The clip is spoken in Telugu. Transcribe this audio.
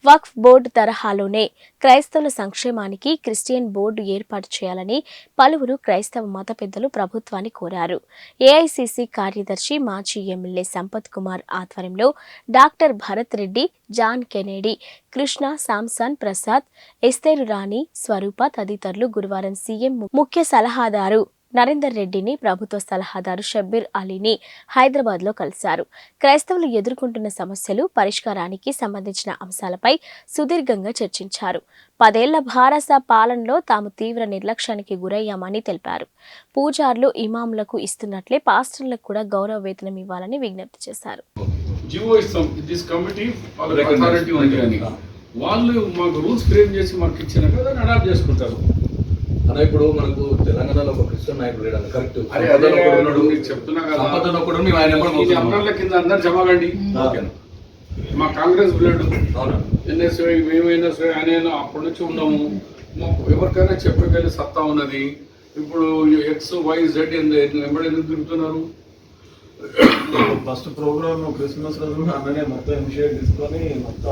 వక్ఫ్ బోర్డు తరహాలోనే క్రైస్తవుల సంక్షేమానికి క్రిస్టియన్ బోర్డు ఏర్పాటు చేయాలని పలువురు క్రైస్తవ మత పెద్దలు ప్రభుత్వాన్ని కోరారు. ఏఐసిసి కార్యదర్శి మాజీ ఎమ్మెల్యే సంపత్ కుమార్ ఆధ్వర్యంలో doctor Bharath Reddy, John Kennedy, Krishna, Samson Prasad, Esther Rani, Swaroopa తదితరులు గురువారం సీఎం ముఖ్య సలహాదారు నరేందర్ రెడ్డిని, ప్రభుత్వ సలహాదారు షబ్బీర్ అలీని హైదరాబాద్లో కలిశారు. క్రైస్తవులు ఎదుర్కొంటున్న సమస్యలు పరిష్కారానికి సంబంధించిన అంశాలపై సుదీర్ఘంగా చర్చించారు. 10 ఏళ్ల భారత పాలనలో తాము తీవ్ర నిర్లక్ష్యానికి గురయ్యామని తెలిపారు. పూజార్లు, ఇమాంలకు ఇస్తున్నట్లే పాస్టర్లకు కూడా గౌరవ వేతనం ఇవ్వాలని విజ్ఞప్తి చేశారు. వాళ్ళు మాకు రూల్స్ ఫ్రేమ్ చేసి మాకు ఇచ్చిన కదా అడాప్ట్ చేసుకుంటారు. అన్న ఇప్పుడు మనకు తెలంగాణలో ఒక క్రిస్టియన్ నాయకుడు లేడు, కరెక్ట్ చెప్తున్నా కదా అమరాల కింద అందరు జమాగండి. మా కాంగ్రెస్ బ్లడ్ ఎన్ఎస్ఐ మేమైనా సరే ఆయన అప్పటి నుంచి ఉన్నాము. ఎవరికైనా చెప్పగలిగే సత్తా ఉన్నది. ఇప్పుడు ఎక్స్ వై జెడ్ వెంబడి ఎందుకు తిరుగుతున్నారు? ఫస్ట్ ప్రోగ్రామ్ క్రిస్మస్ రోజు అన్ననే మొత్తం ఇనిషియేట్ తీసుకొని మొత్తం